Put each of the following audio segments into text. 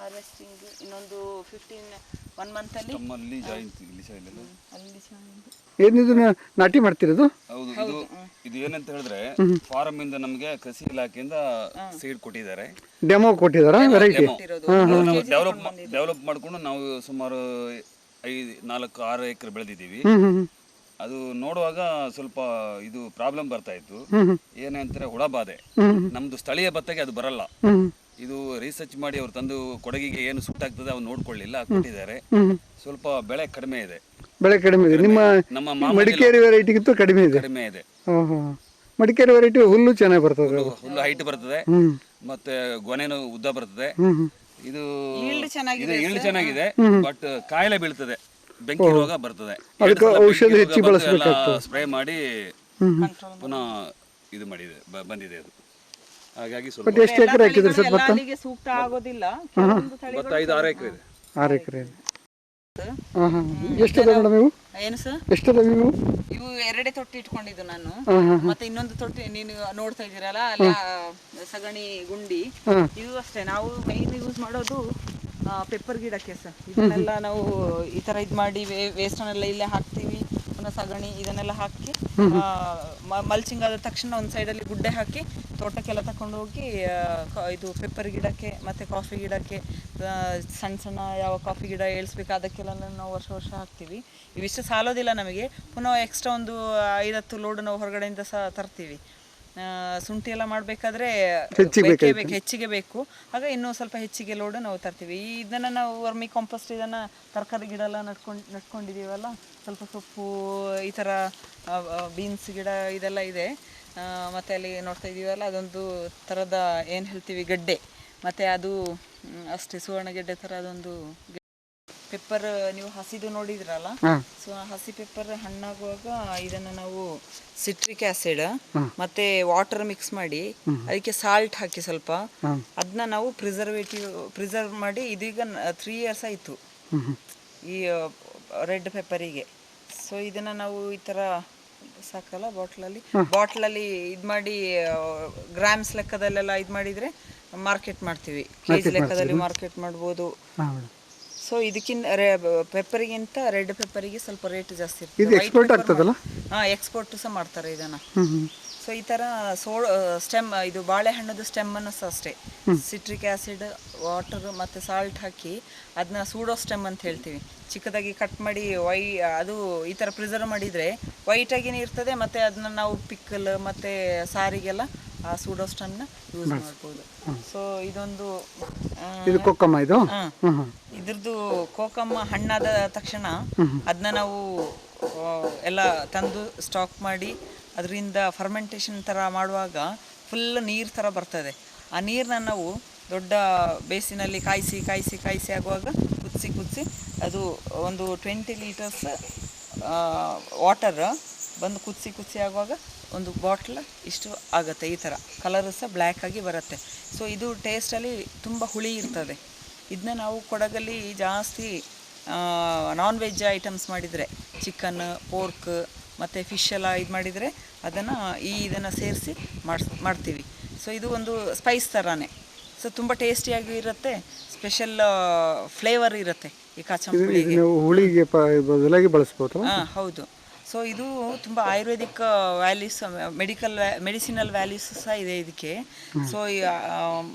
Harvesting ಇನ್ನೊಂದು 1 ಮಂತಲ್ಲಿ ನಮ್ಮಲ್ಲಿ joint ಅಲ್ಲಿ ಏನಿದು ನಾಟಿ ಮಾಡ್ತಿರೋದು? ಹೌದು. ಇದು ಏನಂತ ಹೇಳಿದ್ರೆ ಫಾರಂ ಇಂದ ನಮಗೆ ಕೃಷಿ ಇಲಾಖೆಯಿಂದ ಸೀಡ್ ಕೊಟ್ಟಿದ್ದಾರೆ. ಡೆಮೋ ಕೊಟ್ಟಿದ್ದಾರಾ? ವೆರೈಟಿ ಡೆವಲಪ್ ಮಾಡ್ಕೊಂಡು ನಾವು ಸುಮಾರು 4-6 ಎಕರೆ ಬೆಳೆದಿದ್ದೀವಿ. ಅದು ನೋಡುವಾಗ ಸ್ವಲ್ಪ ಇದು ಪ್ರಾಬ್ಲಮ್ ಬರ್ತಾ ಇತ್ತು. ಏನಂತಾರೆ ಹುಳ ಬಾಧೆ. ನಮ್ದು ಸ್ಥಳೀಯ ಭತ್ತಕ್ಕೆ ಅದು ಬರಲ್ಲ. ಇದು ರಿಸರ್ಚ್ ಮಾಡಿ ಅವ್ರು ತಂದು ಕೊಡಗಿಗೆ ಏನು ಸುಟ್ಟಾಗ್ತದೆ ಅವ್ರು ನೋಡ್ಕೊಳ್ಳಿಲ್ಲ, ಕೊಟ್ಟಿದ್ದಾರೆ. ಸ್ವಲ್ಪ ಬೆಳೆ ಕಡಿಮೆ ಇದೆ. ನಿಮ್ಮ ಮಡಿಕೇರಿ ವೆರೈಟಿಗಿಂತ ಕಡಿಮೆ ಇದೆ. ಮಡಿಕೇರಿ ವೆರೈಟಿ ಹುಲ್ಲು ಚೆನ್ನಾಗಿ ಬರ್ತದೆ, ಹುಲ್ಲು ಹೈಟ್ ಬರ್ತದೆ, ಮತ್ತೆ ಗೊನೆನೂ ಉದ್ದ ಬರ್ತದೆ. ಇದು ಈಲ್ಡ್ ಚೆನ್ನಾಗಿದೆ, ಬಟ್ ಕಾಯಿಲೆ ಬೀಳ್ತದೆ, ಬೆಂಕಿ ರೋಗ ಬರ್ತದೆ. ಔಷಧಿ ಹೆಚ್ಚಿ ಬಳಸಬೇಕಾಗ್ತದೆ, ಸ್ಪ್ರೇ ಮಾಡಿ ಪುನಃ ಇದು ಮಾಡಿದೆ ಬಂದಿದೆ ಅದು. ಹಾಗಾಗಿ ಸ್ವಲ್ಪ ಎಷ್ಟು ಎಕರೆ ಹಾಕಿದ್ರಿ ಸರ್ ಭತ್ತ? ಸೂಕ್ತ ಆಗೋದಿಲ್ಲ. ಭತ್ತ 5-6 ಎಕರೆ ಇದೆ. 6 ಎಕರೆ. ಎಷ್ಟಿದೆ ಮೇಡಮ್ ಇವು? ಏನು ಸರ್? ಎಷ್ಟಿದೆ ಇವು? ಇವು 2 ತೊಟ್ಟಿ ಇಟ್ಕೊಂಡಿದ್ದು ನಾನು. ಮತ್ತೆ ಇನ್ನೊಂದು ತೊಟ್ಟಿ ನೀನು ನೋಡ್ತಾ ಇದ್ದೀರಲ್ಲ, ಅಲ್ಲಿ ಸಗಣಿ ಗುಂಡಿ. ಇದು ಅಷ್ಟೇ, ನಾವು ಮೇನ್ ಯೂಸ್ ಮಾಡೋದು ಪೆಪ್ಪರ್ ಗಿಡಕ್ಕೆ ಸರ್. ಇದನ್ನೆಲ್ಲ ನಾವು ಈ ತರ ಇದು ಮಾಡಿ ವೇಸ್ಟನ್ನೆಲ್ಲ ಇಲ್ಲೇ ಹಾಕ್ತೀವಿ. ಪುನಃ ಸಗಣಿ ಇದನ್ನೆಲ್ಲ ಹಾಕಿ ಮಲ್ಚಿಂಗ್ ಆದ ತಕ್ಷಣ ಒಂದು ಸೈಡಲ್ಲಿ ಗುಡ್ಡೆ ಹಾಕಿ ತೋಟಕ್ಕೆಲ್ಲ ತಕೊಂಡು ಹೋಗಿ ಇದು ಪೆಪ್ಪರ್ ಗಿಡಕ್ಕೆ ಮತ್ತು ಕಾಫಿ ಗಿಡಕ್ಕೆ ಸಣ್ಣ ಯಾವ ಕಾಫಿ ಗಿಡ ಏಳಿಸ್ಬೇಕು ಅದಕ್ಕೆಲ್ಲ ನಾವು ವರ್ಷ ಹಾಕ್ತೀವಿ. ಇವಿಷ್ಟು ಸಾಲೋದಿಲ್ಲ ನಮಗೆ. ಪುನಃ ಎಕ್ಸ್ಟ್ರಾ ಒಂದು 5-10 ಲೋಡ್ ನಾವು ಹೊರಗಡೆಯಿಂದ ಸಹ ತರ್ತೀವಿ. ಶುಂಠಿ ಎಲ್ಲ ಮಾಡಬೇಕಾದ್ರೆ ಹೆಚ್ಚಿಗೆ ಬೇಕು, ಆಗ ಇನ್ನೂ ಸ್ವಲ್ಪ ಹೆಚ್ಚಿಗೆ ಲೋಡ್ ನಾವು ತರ್ತೀವಿ. ಇದನ್ನು ನಾವು ವರ್ಮಿ ಕಾಂಪೋಸ್ಟ್ ಇದನ್ನು ತರಕಾರಿ ಗಿಡ ಎಲ್ಲ ನಟ್ಕೊಂಡಿದ್ದೀವಲ್ಲ, ಸ್ವಲ್ಪ ಸೊಪ್ಪು ಈ ಥರ ಬೀನ್ಸ್ ಗಿಡ ಇದೆಲ್ಲ ಇದೆ. ಮತ್ತು ಅಲ್ಲಿ ನೋಡ್ತಾ ಇದ್ದೀವಲ್ಲ, ಅದೊಂದು ಥರದ ಏನು ಹೇಳ್ತೀವಿ ಗಡ್ಡೆ, ಮತ್ತು ಅದು ಅಷ್ಟೇ ಸುವರ್ಣ ಗೆಡ್ಡೆ ಥರ ಅದೊಂದು ಪೆಪ್ಪರ್. ನೀವು ಹಸಿದು ನೋಡಿದ್ರಲ್ಲ, ಸೊ ಹಸಿ ಪೆಪ್ಪರ್ ಹಣ್ಣಾಗುವಾಗ ಇದನ್ನು ನಾವು ಸಿಟ್ರಿಕ್ ಆಸಿಡ್ ಮತ್ತೆ ವಾಟರ್ ಮಿಕ್ಸ್ ಮಾಡಿ ಅದಕ್ಕೆ ಸಾಲ್ಟ್ ಹಾಕಿ ಸ್ವಲ್ಪ ಅದನ್ನ ನಾವು ಪ್ರಿಸರ್ವ್ ಮಾಡಿ ಇದೀಗ 3 years ಆಯಿತು ಈ ರೆಡ್ ಪೆಪ್ಪರಿಗೆ. ಸೊ ಇದನ್ನು ನಾವು ಈ ಥರ ಸಾಕಲ್ಲ ಬಾಟ್ಲಲ್ಲಿ ಇದು ಮಾಡಿ ಗ್ರಾಮ್ಸ್ ಲೆಕ್ಕದಲ್ಲೆಲ್ಲ ಇದು ಮಾಡಿದರೆ ಮಾರ್ಕೆಟ್ ಮಾಡ್ತೀವಿ, ಕೆಜಿ ಲೆಕ್ಕದಲ್ಲಿ ಮಾರ್ಕೆಟ್ ಮಾಡ್ಬೋದು. ಸೊ ಇದಕ್ಕಿಂತ ಪೆಪ್ಪರಿಗಿಂತ ರೆಡ್ ಪೆಪ್ಪರಿಗೆ ಸ್ವಲ್ಪ ರೇಟ್ ಜಾಸ್ತಿ ಇರ್ತದೆ. ಎಕ್ಸ್ಪೋರ್ಟ್ ಸಹ ಮಾಡ್ತಾರೆ ಇದನ್ನು. ಸೊ ಈ ಥರ ಸ್ಟೆಮ್, ಇದು ಬಾಳೆಹಣ್ಣದು ಸ್ಟೆಮ್ಮನ್ನು ಸಹ ಅಷ್ಟೇ ಸಿಟ್ರಿಕ್ ಆ್ಯಸಿಡ್, ವಾಟರ್ ಮತ್ತು ಸಾಲ್ಟ್ ಹಾಕಿ ಅದನ್ನ ಸೂಡೋ ಸ್ಟೆಮ್ ಅಂತ ಹೇಳ್ತೀವಿ. ಚಿಕ್ಕದಾಗಿ ಕಟ್ ಮಾಡಿ ಅದು ಈ ಥರ ಪ್ರಿಸರ್ವ್ ಮಾಡಿದರೆ ವೈಟಾಗಿನೇ ಇರ್ತದೆ, ಮತ್ತು ಅದನ್ನ ನಾವು ಪಿಕ್ಕಲ್ ಮತ್ತು ಸಾರಿಗೆಲ್ಲ ಆ ಸೂಡೋ ಸ್ಟೆಮ್ನ ಯೂಸ್ ಮಾಡ್ಬೋದು. ಸೊ ಇದೊಂದು ಇದ್ರದ್ದು ಕೋಕಮ್ಮ ಹಣ್ಣಾದ ತಕ್ಷಣ ಅದನ್ನ ನಾವು ಎಲ್ಲ ತಂದು ಸ್ಟಾಕ್ ಮಾಡಿ ಅದರಿಂದ ಫರ್ಮೆಂಟೇಷನ್ ಥರ ಮಾಡುವಾಗ ಫುಲ್ ನೀರು ಥರ ಬರ್ತದೆ. ಆ ನೀರನ್ನ ನಾವು ದೊಡ್ಡ ಬೇಸಿನಲ್ಲಿ ಕಾಯಿಸಿ ಆಗುವಾಗ ಕುದಿಸಿ ಅದು ಒಂದು 20 ಲೀಟರ್ಸ್ ವಾಟರ್ ಬಂದು ಕುದಿಸಿ ಆಗುವಾಗ ಒಂದು ಬಾಟ್ಲ್ ಇಷ್ಟು ಆಗುತ್ತೆ. ಈ ಥರ ಕಲರ್ ಸಹ ಬ್ಲ್ಯಾಕ್ ಆಗಿ ಬರುತ್ತೆ. ಸೊ ಇದು ಟೇಸ್ಟಲ್ಲಿ ತುಂಬ ಹುಳಿ ಇರ್ತದೆ. ಇದನ್ನ ನಾವು ಕೊಡಗಲ್ಲಿ ಜಾಸ್ತಿ ನಾನ್ ವೆಜ್ ಐಟಮ್ಸ್ ಮಾಡಿದರೆ, ಚಿಕನ್, ಪೋರ್ಕ್ ಮತ್ತು ಫಿಶ್ ಎಲ್ಲ ಇದು ಮಾಡಿದರೆ ಇದನ್ನು ಸೇರಿಸಿ ಮಾಡ್ತೀವಿ. ಸೊ ಇದು ಒಂದು ಸ್ಪೈಸ್ ಥರನೇ. ಸೊ ತುಂಬ ಟೇಸ್ಟಿಯಾಗಿ ಇರುತ್ತೆ, ಸ್ಪೆಷಲ್ ಫ್ಲೇವರ್ ಇರುತ್ತೆ ಈ ಕಾಚಂಪುಳಿಗೆ. ಹುಳಿಗೆ ಬದಲಾಗಿ ಬಳಸ್ಬೋದು. ಹೌದು. ಸೊ ಇದು ತುಂಬ ಆಯುರ್ವೇದಿಕ್ ವ್ಯಾಲ್ಯೂಸ್, ಮೆಡಿಸಿನಲ್ ವ್ಯಾಲ್ಯೂಸ್ ಸಹ ಇದೆ ಇದಕ್ಕೆ. ಸೊ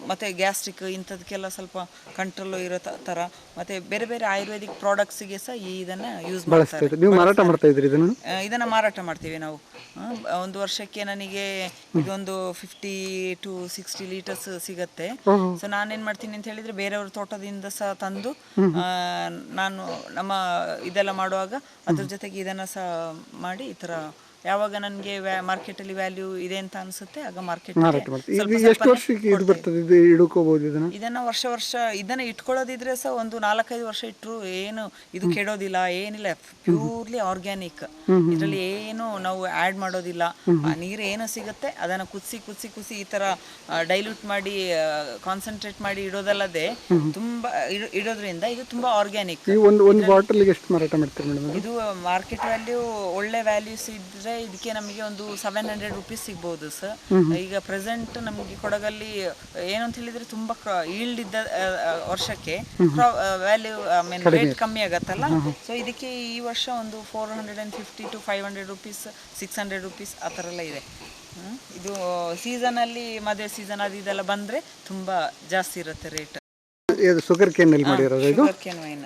ಮತ್ತು ಗ್ಯಾಸ್ಟ್ರಿಕ್ ಇಂಥದಕ್ಕೆಲ್ಲ ಸ್ವಲ್ಪ ಕಂಟ್ರೋಲ್ ಇರೋ ಥರ, ಮತ್ತು ಬೇರೆ ಬೇರೆ ಆಯುರ್ವೇದಿಕ್ ಪ್ರಾಡಕ್ಟ್ಸಿಗೆ ಸಹ ಇದನ್ನು ಯೂಸ್ ಮಾಡ್ತಾರೆ. ಇದನ್ನು ಮಾರಾಟ ಮಾಡ್ತೀವಿ ನಾವು. ಒಂದು ವರ್ಷಕ್ಕೆ ನನಗೆ ಇದೊಂದು 50 to 60 ಲೀಟರ್ಸ್ ಸಿಗುತ್ತೆ. ಸೊ ನಾನೇನು ಮಾಡ್ತೀನಿ ಅಂತ ಹೇಳಿದರೆ, ಬೇರೆಯವ್ರ ತೋಟದಿಂದ ಸಹ ತಂದು ನಾನು ನಮ್ಮ ಇದೆಲ್ಲ ಮಾಡುವಾಗ ಅದ್ರ ಜೊತೆಗೆ ಇದನ್ನು ಸಹ ಮಾಡಿ ಈ ಥರ ಯಾವಾಗ ನನಗೆ ಮಾರ್ಕೆಟಲ್ಲಿ ವ್ಯಾಲ್ಯೂ ಇದೆ ಅಂತ ಅನಿಸುತ್ತೆ ಆಗ ಮಾರ್ಕೆಟ್ ಇದನ್ನು ವರ್ಷ ಇದನ್ನು ಇಟ್ಕೊಳ್ಳೋದಿದ್ರೆ ಸಹ ಒಂದು 4-5 ವರ್ಷ ಇಟ್ಟರು ಏನು ಇದು ಕೆಡೋದಿಲ್ಲ, ಏನಿಲ್ಲ. ಪ್ಯೂರ್ಲಿ ಆರ್ಗ್ಯಾನಿಕ್, ಇದರಲ್ಲಿ ಏನು ನಾವು ಆ್ಯಡ್ ಮಾಡೋದಿಲ್ಲ. ನೀರು ಏನು ಸಿಗುತ್ತೆ ಅದನ್ನು ಕುದಿಸಿ ಈ ಥರ ಡೈಲ್ಯೂಟ್ ಮಾಡಿ ಕಾನ್ಸಂಟ್ರೇಟ್ ಮಾಡಿ ಇಡೋದಲ್ಲದೆ ತುಂಬ ಇಡೋದ್ರಿಂದ ಇದು ತುಂಬ ಆರ್ಗ್ಯಾನಿಕ್. ಒಂದು ಬಾಟಲ್ಗೆ ಎಷ್ಟು ಮಾರಾಟ ಮಾಡ್ತೀರಿ ಮೇಡಮ್? ಇದು ಮಾರ್ಕೆಟ್ ವ್ಯಾಲ್ಯೂ ಒಳ್ಳೆ ವ್ಯಾಲ್ಯೂಸ್ ಇದ್ದರೆ ಇದಕ್ಕೆ ನಮಗೆ ಒಂದು 700 ರುಪೀಸ್ ಸಿಗ್ಬೋದು ಸರ್. ಈಗ ಪ್ರೆಸೆಂಟ್ ನಮಗೆ ಕೊಡಗಲ್ಲಿ ಏನು ಅಂತ ಹೇಳಿದ್ರೆ ತುಂಬಾ ಈಲ್ಡ್ ಇದ್ದ ವರ್ಷಕ್ಕೆ ವ್ಯಾಲ್ಯೂ ರೇಟ್ ಕಮ್ಮಿ ಆಗತ್ತಲ್ಲ. ಸೊ ಇದಕ್ಕೆ ಈ ವರ್ಷ ಒಂದು 450 to 500 ರುಪೀಸ್, 600 ರುಪೀಸ್ ಆ ಥರ ಎಲ್ಲ ಇದೆ. ಇದು ಸೀಸನಲ್ಲಿ, ಮದುವೆ ಸೀಸನ್ ಅದು ಇದೆಲ್ಲ ಬಂದರೆ ತುಂಬ ಜಾಸ್ತಿ ಇರುತ್ತೆ ರೇಟ್. ಇದು ಶುಗರ್ ಕೇನ್ ಅಲ್ಲಿ ಮಾಡಿರೋದು ಇದು? Sugarcane wine.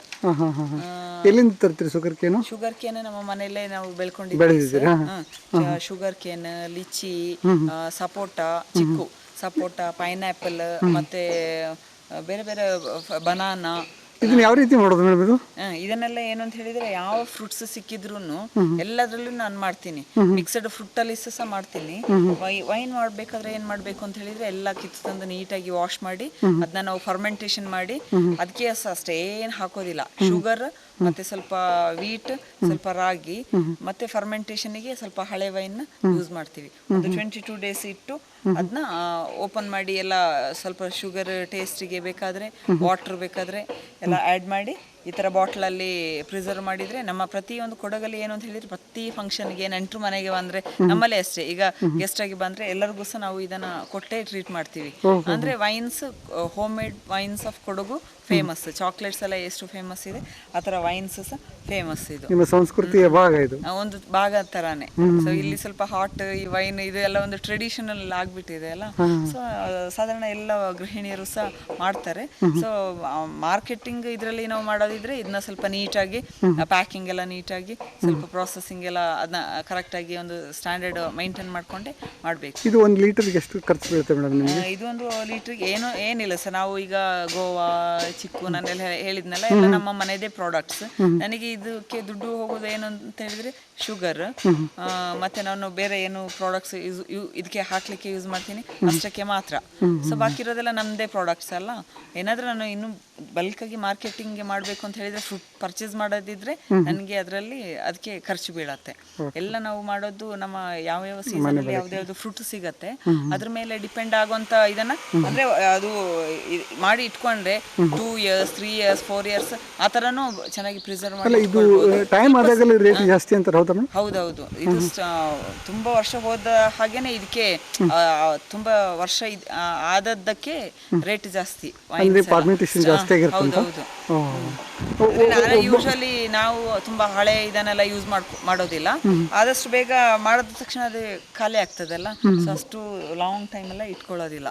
ಎಲ್ಲಿಂದ ತರ್ತೀರಿ ಶುಗರ್ ಕೇನು? ಶುಗರ್ ಕೇನ್ ನಮ್ಮ ಮನೆಯಲ್ಲೇ ನಾವು ಬೆಳ್ಕೊಂಡಿದ್ದೀವಿ. Sugarcane, lychee, sapota, chikoo sapota, pineapple, ಮತ್ತೆ ಬೇರೆ ಬೇರೆ ಬನಾನಾ. ಇದನ್ನ ಯಾವ ರೀತಿ ಮಾಡೋದು ಮೇಡಮ್ ಇದು? ಇದನ್ನೆಲ್ಲ ಏನು ಅಂತ ಹೇಳಿದ್ರೆ ಯಾವ ಫ್ರೂಟ್ಸ್ ಸಿಕ್ಕಿದ್ರು ಎಲ್ಲದರಲ್ಲೂ ನಾನು ಮಾಡ್ತೀನಿ. ಮಿಕ್ಸ್ಡ್ ಫ್ರೂಟ್ ಅಲ್ಲಿ ಸಹ ಮಾಡ್ತೀನಿ. ವೈನ್ ಮಾಡ್ಬೇಕಾದ್ರೆ ಏನ್ ಮಾಡ್ಬೇಕು ಅಂತ ಹೇಳಿದ್ರೆ ಎಲ್ಲ ಕಿತ್ತು ತಂದು ನೀಟಾಗಿ ವಾಶ್ ಮಾಡಿ ಅದನ್ನ ನಾವು ಫರ್ಮೆಂಟೇಶನ್ ಮಾಡಿ ಅದಕ್ಕೆ ಅಷ್ಟೇ ಏನ್ ಹಾಕೋದಿಲ್ಲ. ಶುಗರ್ ಮತ್ತೆ ಸ್ವಲ್ಪ ವೀಟ್, ಸ್ವಲ್ಪ ರಾಗಿ, ಮತ್ತೆ ಫರ್ಮೆಂಟೇಶನ್ಗೆ ಸ್ವಲ್ಪ ಹಳೆ ವೈನ್ ಯೂಸ್ ಮಾಡ್ತೀವಿ. ಒಂದು 22 days ಇಟ್ಟು ಅದನ್ನ ಓಪನ್ ಮಾಡಿ ಎಲ್ಲ ಸ್ವಲ್ಪ ಶುಗರ್ ಟೇಸ್ಟಿಗೆ ಬೇಕಾದ್ರೆ, ವಾಟರ್ ಬೇಕಾದ್ರೆ ಎಲ್ಲ ಆ್ಯಡ್ ಮಾಡಿ ಈ ಥರ ಬಾಟ್ಲಲ್ಲಿ ಪ್ರಿಸರ್ವ್ ಮಾಡಿದರೆ ನಮ್ಮ ಪ್ರತಿಯೊಂದು ಕೊಡಗಲ್ಲಿ ಏನು ಅಂತ ಹೇಳಿದ್ರೆ ಪ್ರತಿ ಫಂಕ್ಷನ್ಗೆ ನೆಂಟರು ಮನೆಗೆ ಬಂದರೆ, ನಮ್ಮಲ್ಲೇ ಅಷ್ಟೇ ಈಗ ಗೆಸ್ಟ್ ಆಗಿ ಬಂದರೆ ಎಲ್ಲರಿಗೂ ಸಹ ನಾವು ಇದನ್ನು ಕೊಟ್ಟೇ ಟ್ರೀಟ್ ಮಾಡ್ತೀವಿ. ಅಂದರೆ wines, homemade wines of Kodagu famous. Chocolates ಎಲ್ಲ ಎಷ್ಟು ಫೇಮಸ್ ಇದೆ ಆ ಥರ ವೈನ್ಸ್ ಸಹ ಫೇಮಸ್. ಇದು ನಿಮ್ಮ ಸಂಸ್ಕೃತಿಯ ಭಾಗ, ಇದು ಒಂದು ಭಾಗ ಥರಾನೇ. ಸೊ ಇಲ್ಲಿ ಸ್ವಲ್ಪ ಹಾಟ್ ಈ ವೈನ್ ಇದು ಎಲ್ಲ ಒಂದು ಟ್ರೆಡಿಷನಲ್ ಆಗಿಬಿಟ್ಟಿದೆ ಅಲ್ಲ. ಸೊ ಸಾಧಾರಣ ಎಲ್ಲ ಗೃಹಿಣಿಯರು ಸಹ ಮಾಡ್ತಾರೆ. ಸೊ ಮಾರ್ಕೆಟಿಂಗ್ ಇದರಲ್ಲಿ ನಾವು ಮಾಡೋದಿದ್ರೆ ಇದನ್ನ ಸ್ವಲ್ಪ ನೀಟಾಗಿ ಪ್ಯಾಕಿಂಗ್ ಎಲ್ಲ ನೀಟಾಗಿ, ಸ್ವಲ್ಪ ಪ್ರಾಸೆಸಿಂಗ್ ಎಲ್ಲ ಅದನ್ನ ಕರೆಕ್ಟಾಗಿ ಒಂದು ಸ್ಟ್ಯಾಂಡರ್ಡ್ ಮೈಂಟೈನ್ ಮಾಡ್ಕೊಂಡೆ ಮಾಡಬೇಕು. ಇದು 1 ಲೀಟರ್ಗೆ ಎಷ್ಟು ಖರ್ಚು ಬೀಳುತ್ತೆ ಮೇಡಮ್ ನಿಮಗೆ? ಇದು ಒಂದು ಲೀಟ್ರಿಗೆ ಏನಿಲ್ಲ ಸರ್. ನಾವು ಈಗ ಗೋವಾ, ಚಿಕ್ಕು, ನಾನೆಲ್ಲ ಹೇಳಿದ್ನಲ್ಲ, ಎಲ್ಲ ನಮ್ಮ ಮನೆಯದೇ ಪ್ರಾಡಕ್ಟ್ಸ್. ನನಗೆ ಇದಕ್ಕೆ ದುಡ್ಡು ಹೋಗೋದು ಏನು ಅಂತ ಹೇಳಿದ್ರೆ ಶುಗರ್, ಮತ್ತೆ ನಾನು ಬೇರೆ ಏನು ಪ್ರಾಡಕ್ಟ್ಸ್ ಇದಕ್ಕೆ ಹಾಕ್ಲಿಕ್ಕೆ ಯೂಸ್ ಮಾಡ್ತೀನಿ ಅಷ್ಟಕ್ಕೆ ಮಾತ್ರ. ಸೊ ಬಾಕಿ ಇರೋದೆಲ್ಲ ನಮ್ಮದೇ ಪ್ರಾಡಕ್ಟ್ಸ್ ಅಲ್ಲ. ಏನಾದರೂ ನಾನು ಇನ್ನು ಬಲ್ಕಾಗಿ ಮಾರ್ಕೆಟಿಂಗ್ ಮಾಡಬೇಕು ಅಂತ ಹೇಳಿದ್ರೆ ಫ್ರೂಟ್ ಪರ್ಚೇಸ್ ಮಾಡೋದಿದ್ರೆ ನನಗೆ ಅದರಲ್ಲಿ ಅದಕ್ಕೆ ಖರ್ಚು ಬೀಳತ್ತೆ. ಎಲ್ಲ ನಾವು ಮಾಡೋದು ನಮ್ಮ ಯಾವ ಸೀಸನಲ್ಲಿ ಯಾವ್ದು ಫ್ರೂಟ್ ಸಿಗತ್ತೆ ಅದ್ರ ಮೇಲೆ ಡಿಪೆಂಡ್ ಆಗುವಂತ ಇದನ್ನ, ಅಂದ್ರೆ ಅದು ಮಾಡಿ ಇಟ್ಕೊಂಡ್ರೆ 2 years, 3 years, 4 years ಆ ಥರನೂ ಚೆನ್ನಾಗಿ ಪ್ರಿಸರ್ವ್ ಮಾಡಿ. ಇದು ಟೈಮ್ ಆದಾಗಲೇ ರೇಟ್ ಜಾಸ್ತಿ ಅಂತಾರೆ, ಹೌದಾ ಮೇಡಮ್? ಹೌದೌದು. ಇದು ತುಂಬಾ ವರ್ಷ ಹೋದ ಹಾಗೇನೆ ಇದಕ್ಕೆ ತುಂಬಾ ವರ್ಷ ಆದದ್ದಕ್ಕೆ ರೇಟ್ ಜಾಸ್ತಿ. ಹೌದೌದು. ಯೂಶಲಿ ನಾವು ತುಂಬಾ ಹಳೆ ಇದನ್ನೆಲ್ಲ ಯೂಸ್ ಮಾಡೋದಿಲ್ಲ. ಆದಷ್ಟು ಬೇಗ ಮಾಡಿದ ತಕ್ಷಣ ಅದು ಖಾಲಿ ಆಗ್ತದಲ್ಲ. ಸೊ ಅಷ್ಟು ಲಾಂಗ್ ಟೈಮ್ ಎಲ್ಲ ಇಟ್ಕೊಳ್ಳೋದಿಲ್ಲ.